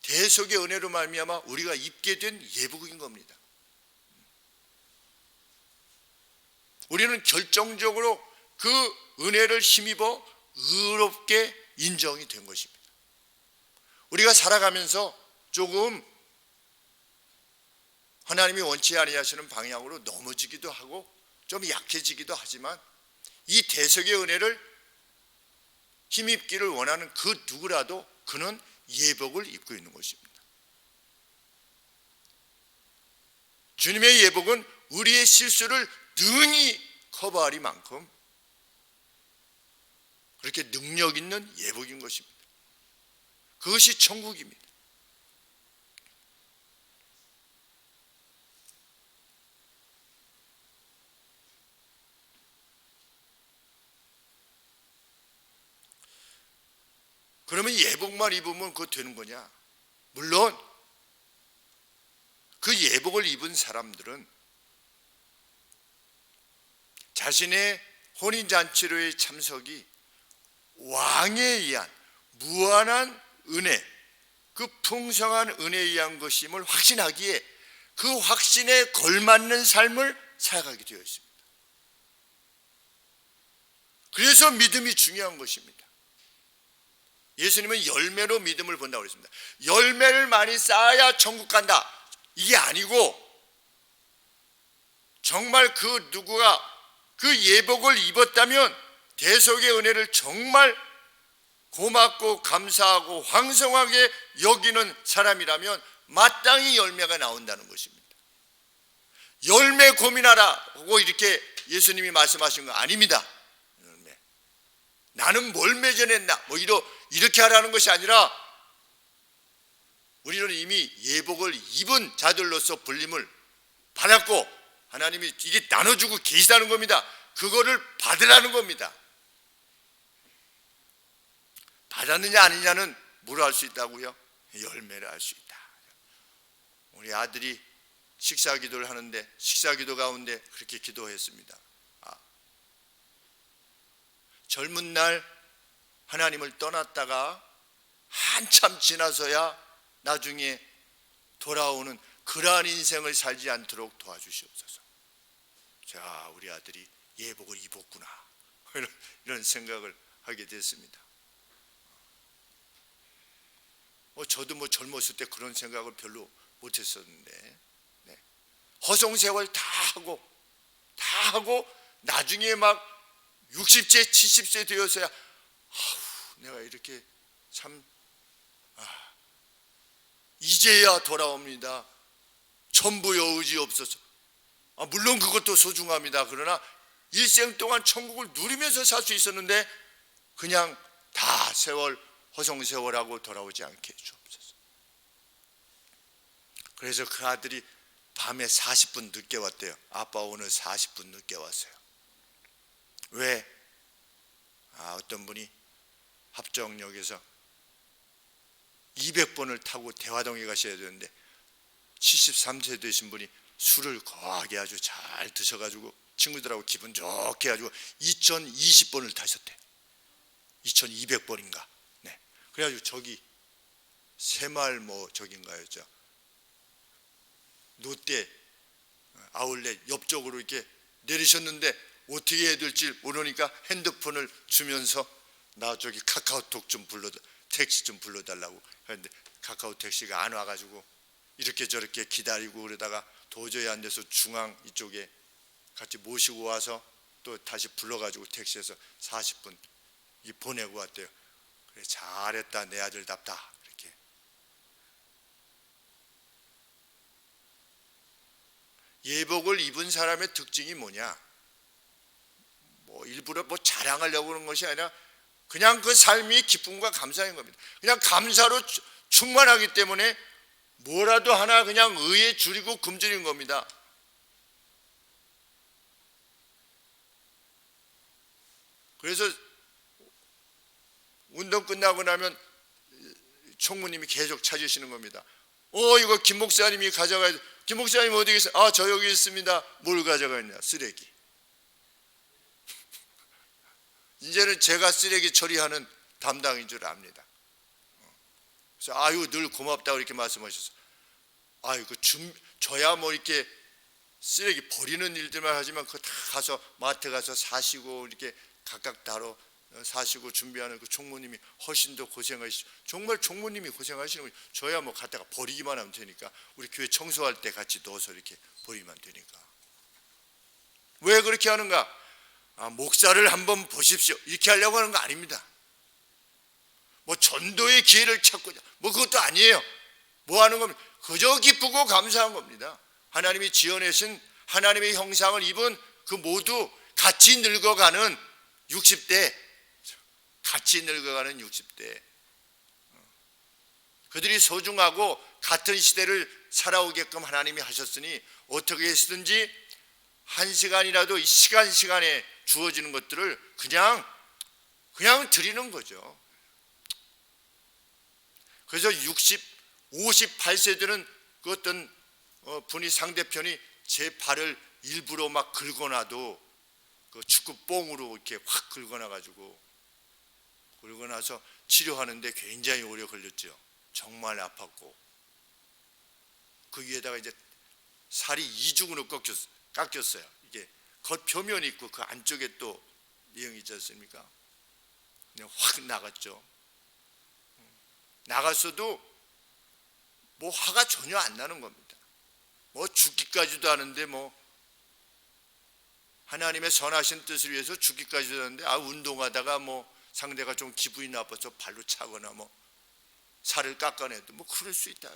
대속의 은혜로 말미암아 우리가 입게 된 예복인 겁니다. 우리는 결정적으로 그 은혜를 힘입어 의롭게 인정이 된 것입니다. 우리가 살아가면서 조금 하나님이 원치 아니하시는 방향으로 넘어지기도 하고 좀 약해지기도 하지만 이 대속의 은혜를 힘입기를 원하는 그 누구라도 그는 예복을 입고 있는 것입니다. 주님의 예복은 우리의 실수를 능히 커버하리만큼 그렇게 능력 있는 예복인 것입니다. 그것이 천국입니다. 그러면 예복만 입으면 그거 되는 거냐? 물론 그 예복을 입은 사람들은 자신의 혼인잔치로의 참석이 왕에 의한 무한한 은혜, 그 풍성한 은혜에 의한 것임을 확신하기에 그 확신에 걸맞는 삶을 살아가게 되어 있습니다. 그래서 믿음이 중요한 것입니다. 예수님은 열매로 믿음을 본다고 그랬습니다. 열매를 많이 쌓아야 천국 간다, 이게 아니고 정말 그 누구가 그 예복을 입었다면 대속의 은혜를 정말 고맙고 감사하고 황송하게 여기는 사람이라면 마땅히 열매가 나온다는 것입니다. 열매 고민하라고 이렇게 예수님이 말씀하신 거 아닙니다. 나는 뭘 맺어냈나 뭐 이렇게 하라는 것이 아니라 우리는 이미 예복을 입은 자들로서 불림을 받았고 하나님이 이게 나눠주고 계시다는 겁니다. 그거를 받으라는 겁니다. 받았느냐 아니냐는 뭘 할 수 있다고요? 열매를 할 수 있다. 우리 아들이 식사 기도를 하는데 식사 기도 가운데 그렇게 기도했습니다. 젊은 날 하나님을 떠났다가 한참 지나서야 나중에 돌아오는 그러한 인생을 살지 않도록 도와주시옵소서. 자, 우리 아들이 예복을 입었구나 이런 생각을 하게 됐습니다. 저도 젊었을 때 그런 생각을 별로 못했었는데 허송세월 다 하고 나중에 막 60세 70세 되어서야 내가 이렇게 참 이제야 돌아옵니다. 천부여 의지없어서. 물론 그것도 소중합니다. 그러나 일생 동안 천국을 누리면서 살 수 있었는데 그냥 다 세월 허송세월하고 돌아오지 않게 해주옵소서. 그래서 그 아들이 밤에 40분 늦게 왔대요. 아빠 오늘 40분 늦게 왔어요. 왜? 어떤 분이 합정역에서 200번을 타고 대화동에 가셔야 되는데 73세 되신 분이 술을 거하게 아주 잘 드셔가지고 친구들하고 기분 좋게 해가지고 2020번을 타셨대. 2200번인가. 네. 그래가지고 저기 새마을 저긴가요? 롯데 아울렛 옆쪽으로 이렇게 내리셨는데 어떻게 해야 될지 모르니까 핸드폰을 주면서 나 저기 카카오톡 좀 택시 좀 불러달라고 했는데 카카오 택시가 안 와가지고 이렇게 저렇게 기다리고 그러다가 도저히 안 돼서 중앙 이쪽에 같이 모시고 와서 또 다시 불러가지고 택시에서 40분 보내고 왔대요. 그래, 잘했다 내 아들답다. 이렇게. 예복을 입은 사람의 특징이 뭐냐? 일부러 자랑하려고 그러는 것이 아니라 그냥 그 삶이 기쁨과 감사인 겁니다. 그냥 감사로 충만하기 때문에 뭐라도 하나 그냥 의에 줄이고 굶주린 겁니다. 그래서 운동 끝나고 나면 총무님이 계속 찾으시는 겁니다. 이거 김 목사님이 가져가야 돼. 김 목사님 어디 계세요? 저 여기 있습니다. 뭘 가져가냐? 쓰레기. 이제는 제가 쓰레기 처리하는 담당인 줄 압니다. 그래서 늘 고맙다고 이렇게 말씀하셔서 저야 이렇게 쓰레기 버리는 일들만 하지만 그거 다 가서 마트 가서 사시고 이렇게 각각 따로 사시고 준비하는 그 총무님이 훨씬 더 고생하시죠. 정말 총무님이 고생하시는 거예요. 저야 갖다가 버리기만 하면 되니까 우리 교회 청소할 때 같이 넣어서 이렇게 버리면 되니까. 왜 그렇게 하는가? 목사를 한번 보십시오 이렇게 하려고 하는 거 아닙니다. 전도의 기회를 찾고자 그것도 아니에요. 하는 겁니다. 그저 기쁘고 감사한 겁니다. 하나님이 지어내신 하나님의 형상을 입은 그 모두 같이 늙어가는 60대, 같이 늙어가는 60대, 그들이 소중하고 같은 시대를 살아오게끔 하나님이 하셨으니 어떻게 했든지 한 시간이라도 이 시간에 주어지는 것들을 그냥 드리는 거죠. 그래서 58세 되는 그 어떤 분이, 상대편이 제 발을 일부러 막 긁어놔도 그 축구 뽕으로 이렇게 확 긁어놔가지고, 긁어놔서 치료하는데 굉장히 오래 걸렸죠. 정말 아팠고, 그 위에다가 이제 살이 이중으로 깎였어요. 이게 겉표면이 있고 그 안쪽에 또 내용이 있지 않습니까? 그냥 확 나갔죠. 나갔어도 뭐 화가 전혀 안 나는 겁니다. 뭐 죽기까지도 하는데, 뭐 하나님의 선하신 뜻을 위해서 죽기까지도 하는데, 운동하다가 뭐 상대가 좀 기분이 나빠서 발로 차거나 뭐 살을 깎아내도 뭐 그럴 수 있다.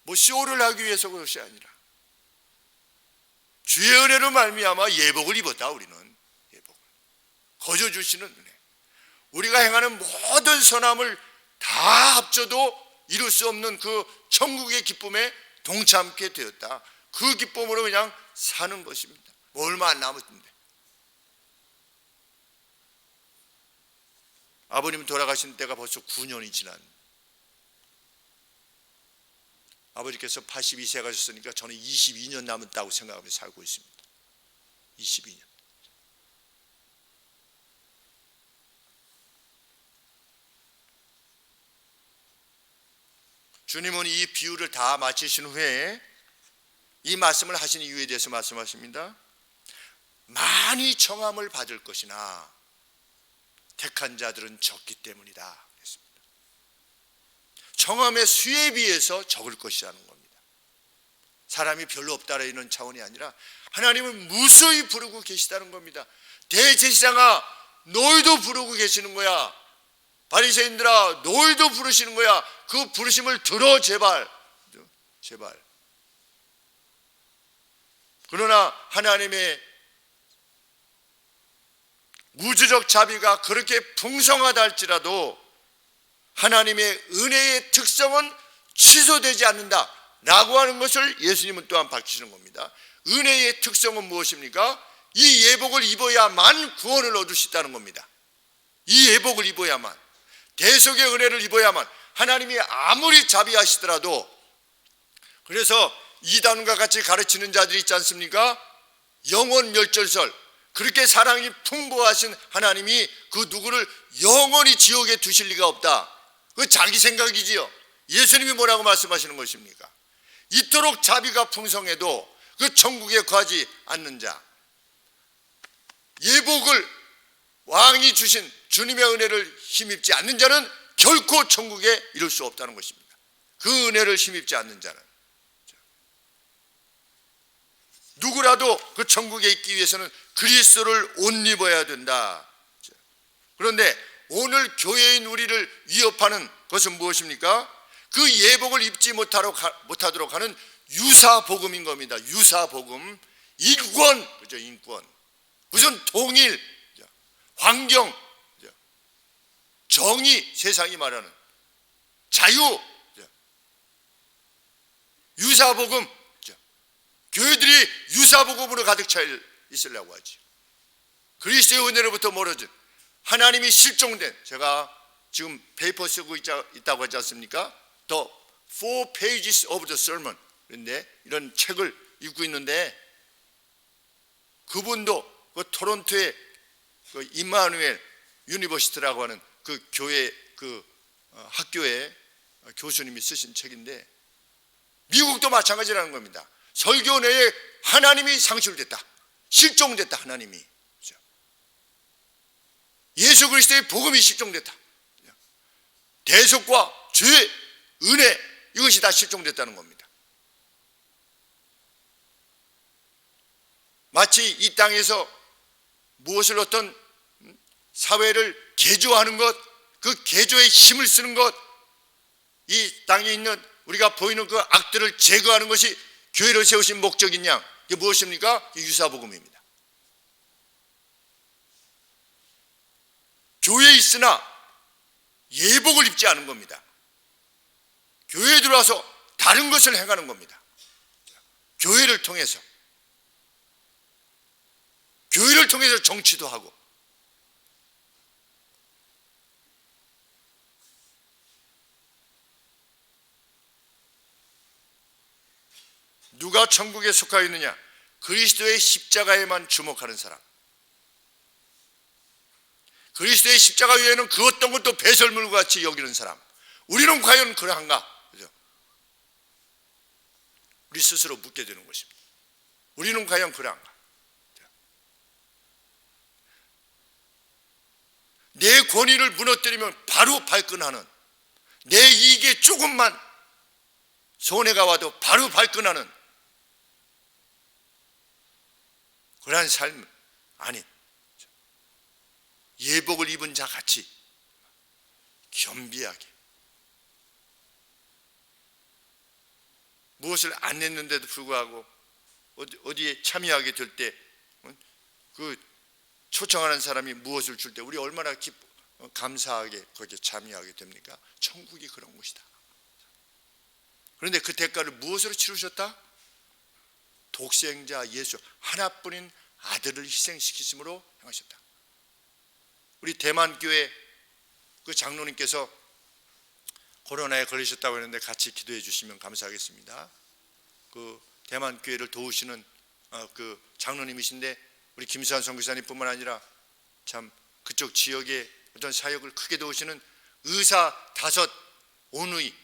뭐 쇼를 하기 위해서 그것이 아니라 주의 은혜로 말미암아 예복을 입었다. 우리는 예복을, 거저 주시는 은혜, 우리가 행하는 모든 선함을 다 합쳐도 이룰 수 없는 그 천국의 기쁨에 동참하게 되었다. 그 기쁨으로 그냥 사는 것입니다. 뭐 얼마 안 남았는데. 아버님 돌아가신 때가 벌써 9년이 지난, 아버지께서 82세가 되셨으니까 저는 22년 남았다고 생각하며 살고 있습니다. 22년. 주님은 이 비유를 다 마치신 후에 이 말씀을 하신 이유에 대해서 말씀하십니다. 많이 청함을 받을 것이나 택한 자들은 적기 때문이다. 그랬습니다. 청함의 수에 비해서 적을 것이라는 겁니다. 사람이 별로 없다라는 차원이 아니라 하나님은 무수히 부르고 계시다는 겁니다. 대제사장아, 너희도 부르고 계시는 거야. 바리새인들아, 너희도 부르시는 거야. 그 부르심을 들어, 제발. 그러나 하나님의 우주적 자비가 그렇게 풍성하다 할지라도 하나님의 은혜의 특성은 취소되지 않는다 라고 하는 것을 예수님은 또한 밝히시는 겁니다. 은혜의 특성은 무엇입니까? 이 예복을 입어야만 구원을 얻을 수 있다는 겁니다. 이 예복을 입어야만, 대속의 은혜를 입어야만, 하나님이 아무리 자비하시더라도. 그래서 이단과 같이 가르치는 자들이 있지 않습니까? 영원 멸절설, 그렇게 사랑이 풍부하신 하나님이 그 누구를 영원히 지옥에 두실 리가 없다. 그 자기 생각이지요. 예수님이 뭐라고 말씀하시는 것입니까? 이토록 자비가 풍성해도 그 천국에 거하지 않는 자, 예복을 왕이 주신 주님의 은혜를 힘입지 않는 자는 결코 천국에 이룰 수 없다는 것입니다. 그 은혜를 힘입지 않는 자는. 누구라도 그 천국에 있기 위해서는 그리스도를 옷 입어야 된다. 그런데 오늘 교회인 우리를 위협하는 것은 무엇입니까? 그 예복을 입지 못하도록 하는 유사복음인 겁니다. 유사복음. 인권, 그죠? 인권. 무슨 통일, 환경, 정의, 세상이 말하는 자유, 유사복음. 교회들이 유사복음으로 가득 차 있으려고 하지. 그리스도의 은혜로부터 멀어진, 하나님이 실종된, 제가 지금 페이퍼 쓰고 있다고 하지 않습니까? The 4 pages of the sermon, 그런데 이런 책을 읽고 있는데, 그분도 그 토론토의 그 임마누엘 유니버시티라고 하는 그 교회 그 학교의 교수님이 쓰신 책인데, 미국도 마찬가지라는 겁니다. 설교 내에 하나님이 상실됐다, 실종됐다. 하나님이, 예수 그리스도의 복음이 실종됐다. 대속과 죄, 은혜, 이것이 다 실종됐다는 겁니다. 마치 이 땅에서 무엇을 어떤 사회를 개조하는 것, 그 개조에 힘을 쓰는 것, 이 땅에 있는 우리가 보이는 그 악들을 제거하는 것이 교회를 세우신 목적인 양, 이게 무엇입니까? 유사복음입니다. 교회에 있으나 예복을 입지 않은 겁니다. 교회에 들어와서 다른 것을 행하는 겁니다. 교회를 통해서 정치도 하고, 누가 천국에 속하여 있느냐? 그리스도의 십자가에만 주목하는 사람. 그리스도의 십자가 외에는 그 어떤 것도 배설물과 같이 여기는 사람. 우리는 과연 그러한가? 그죠? 우리 스스로 묻게 되는 것입니다. 우리는 과연 그러한가? 내 권위를 무너뜨리면 바로 발끈하는, 내 이익에 조금만 손해가 와도 바로 발끈하는 그러한 삶 아닌, 예복을 입은 자 같이 겸비하게, 무엇을 안 했는데도 불구하고 어디에 참여하게 될 때 그 초청하는 사람이 무엇을 줄 때 우리 얼마나 감사하게 거기에 참여하게 됩니까? 천국이 그런 곳이다. 그런데 그 대가를 무엇으로 치르셨다? 독생자 예수 하나뿐인 아들을 희생시키심으로 행하셨다. 우리 대만교회 그 장로님께서 코로나에 걸리셨다고 했는데 같이 기도해 주시면 감사하겠습니다. 그 대만교회를 도우시는 그 장로님이신데, 우리 김수환 선교사님뿐만 아니라 참 그쪽 지역의 어떤 사역을 크게 도우시는 의사 5 온의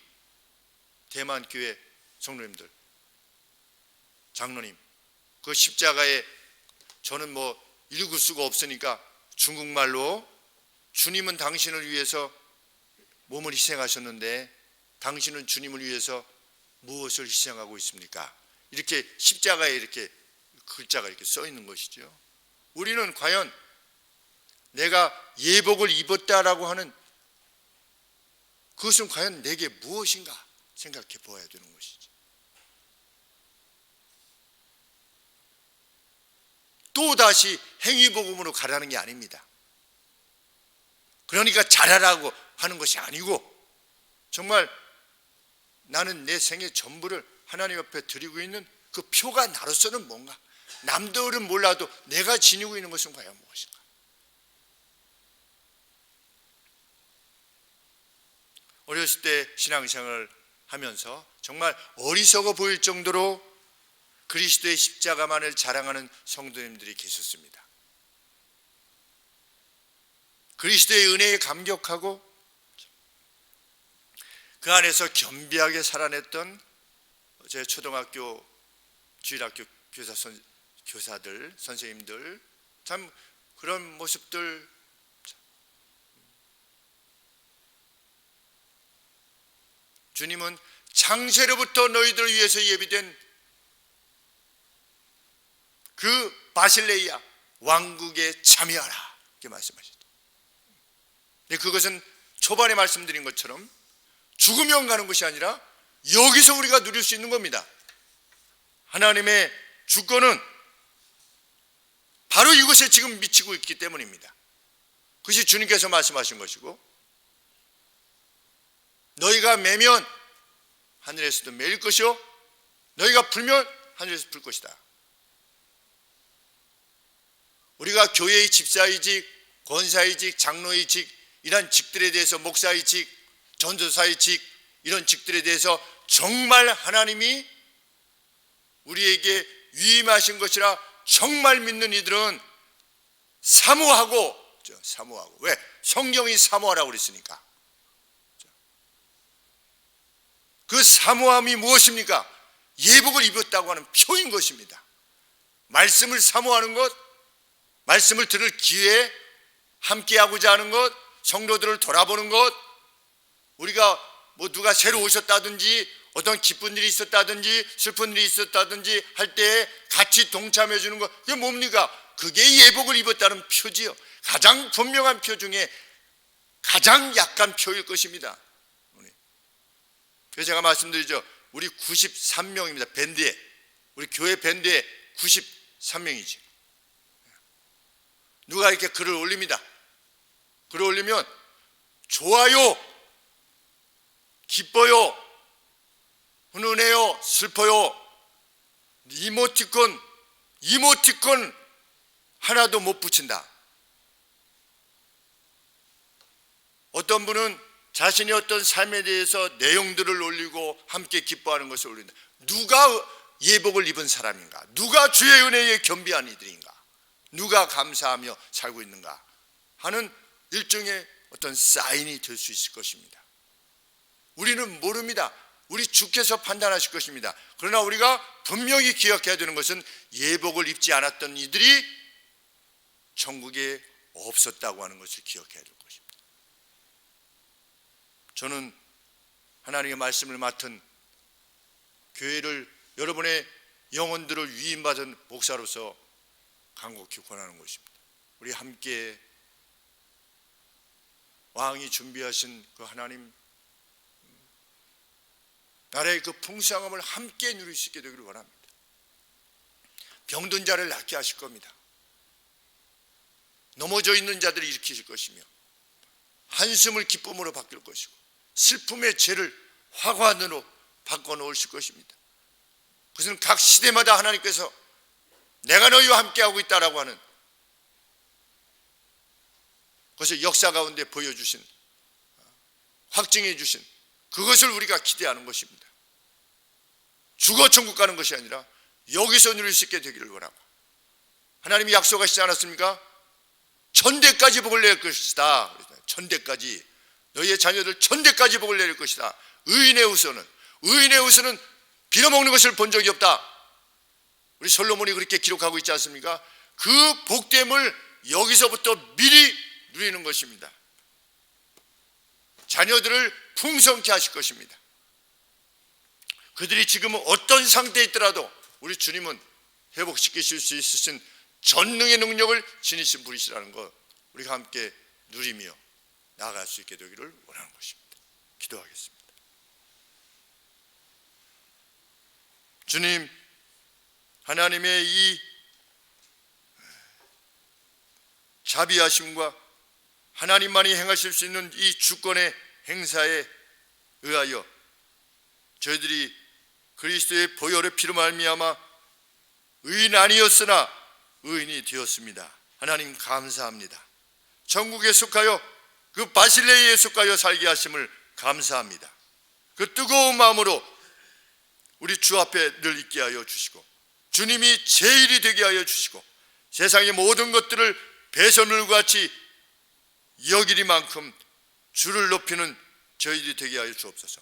대만교회 성도님들, 장로님, 그 십자가에 저는 뭐 읽을 수가 없으니까 중국말로, 주님은 당신을 위해서 몸을 희생하셨는데 당신은 주님을 위해서 무엇을 희생하고 있습니까? 이렇게 십자가에 이렇게 글자가 이렇게 써 있는 것이죠. 우리는 과연 내가 예복을 입었다라고 하는 그것은 과연 내게 무엇인가 생각해 보아야 되는 것이죠. 또다시 행위복음으로 가라는 게 아닙니다. 그러니까 잘하라고 하는 것이 아니고, 정말 나는 내 생의 전부를 하나님 앞에 드리고 있는 그 표가 나로서는 뭔가, 남들은 몰라도 내가 지니고 있는 것은 과연 무엇인가? 어렸을 때 신앙생활을 하면서 정말 어리석어 보일 정도로 그리스도의 십자가만을 자랑하는 성도님들이 계셨습니다. 그리스도의 은혜에 감격하고 그 안에서 겸비하게 살아냈던 제 초등학교, 주일학교 교사들, 선생님들, 참 그런 모습들, 주님은 창세로부터 너희들을 위해서 예비된 그 바실레이아 왕국에 참여하라 이렇게 말씀하셨죠. 그것은 초반에 말씀드린 것처럼 죽으면 가는 것이 아니라 여기서 우리가 누릴 수 있는 겁니다. 하나님의 주권은 바로 이것에 지금 미치고 있기 때문입니다. 그것이 주님께서 말씀하신 것이고, 너희가 매면 하늘에서도 매일 것이요 너희가 불면 하늘에서 불 것이다. 우리가 교회의 집사이직, 권사이직, 장로이직 이런 직들에 대해서, 목사이직, 전도사이직 이런 직들에 대해서 정말 하나님이 우리에게 위임하신 것이라 정말 믿는 이들은 사모하고, 왜? 성경이 사모하라고 그랬으니까. 그 사모함이 무엇입니까? 예복을 입었다고 하는 표인 것입니다. 말씀을 사모하는 것, 말씀을 들을 기회에 함께하고자 하는 것, 성도들을 돌아보는 것, 우리가 뭐 누가 새로 오셨다든지 어떤 기쁜 일이 있었다든지 슬픈 일이 있었다든지 할 때 같이 동참해 주는 것, 그게 뭡니까? 그게 예복을 입었다는 표지요. 가장 분명한 표 중에 가장 약한 표일 것입니다. 그래서 제가 말씀드리죠. 우리 93명입니다. 밴드에, 우리 교회 밴드에 93명이지. 누가 이렇게 글을 올립니다. 글을 올리면 좋아요, 기뻐요, 훈훈해요, 슬퍼요, 이모티콘 하나도 못 붙인다. 어떤 분은 자신의 어떤 삶에 대해서 내용들을 올리고 함께 기뻐하는 것을 올린다. 누가 예복을 입은 사람인가? 누가 주의 은혜에 겸비한 이들인가? 누가 감사하며 살고 있는가? 하는 일종의 어떤 사인이 될 수 있을 것입니다. 우리는 모릅니다. 우리 주께서 판단하실 것입니다. 그러나 우리가 분명히 기억해야 되는 것은 예복을 입지 않았던 이들이 천국에 없었다고 하는 것을 기억해야 될 것입니다. 저는 하나님의 말씀을 맡은 교회를, 여러분의 영혼들을 위임받은 목사로서 간곡히 권하는 것입니다. 우리 함께 왕이 준비하신 그 하나님 나라의 그 풍성함을 함께 누릴 수 있게 되기를 원합니다. 병든 자를 낫게 하실 겁니다. 넘어져 있는 자들을 일으키실 것이며, 한숨을 기쁨으로 바뀔 것이고, 슬픔의 죄를 화관으로 바꿔놓으실 것입니다. 그것은 각 시대마다 하나님께서 내가 너희와 함께하고 있다라고 하는 그것을 역사 가운데 보여주신, 확증해 주신 그것을 우리가 기대하는 것입니다. 죽어 천국 가는 것이 아니라 여기서 누릴 수 있게 되기를 원하고, 하나님이 약속하시지 않았습니까? 천대까지 복을 낼 것이다. 천대까지, 너희의 자녀들 천대까지 복을 내릴 것이다. 의인의 후손은 빌어먹는 것을 본 적이 없다. 우리 솔로몬이 그렇게 기록하고 있지 않습니까? 그 복됨을 여기서부터 미리 누리는 것입니다. 자녀들을 풍성케 하실 것입니다. 그들이 지금 어떤 상태에 있더라도 우리 주님은 회복시키실 수 있으신 전능의 능력을 지니신 분이시라는 것, 우리가 함께 누리며 나아갈 수 있게 되기를 원하는 것입니다. 기도하겠습니다. 주님, 하나님의 이 자비하심과 하나님만이 행하실 수 있는 이 주권의 행사에 의하여 저희들이 그리스도의 보혈의 피로 말미암아 의인 아니었으나 의인이 되었습니다. 하나님 감사합니다. 천국에 속하여 그 바실레이에 속하여 살게 하심을 감사합니다. 그 뜨거운 마음으로 우리 주 앞에 늘 있게 하여 주시고, 주님이 제일이 되게 하여 주시고, 세상의 모든 것들을 배설물과 같이 여기리만큼 주를 높이는 저희들이 되게 하여 주옵소서.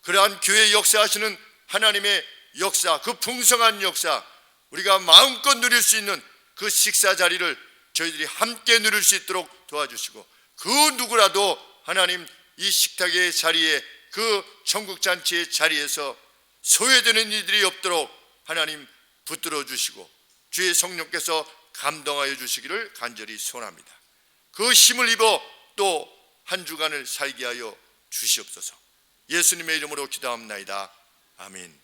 그러한 교회 역사하시는 하나님의 역사, 그 풍성한 역사, 우리가 마음껏 누릴 수 있는 그 식사 자리를 저희들이 함께 누릴 수 있도록 도와주시고, 그 누구라도 하나님 이 식탁의 자리에, 그 천국잔치의 자리에서 소외되는 이들이 없도록 하나님 붙들어 주시고 주의 성령께서 감동하여 주시기를 간절히 소원합니다. 그 힘을 입어 또 한 주간을 살게 하여 주시옵소서. 예수님의 이름으로 기도합나이다. 아멘.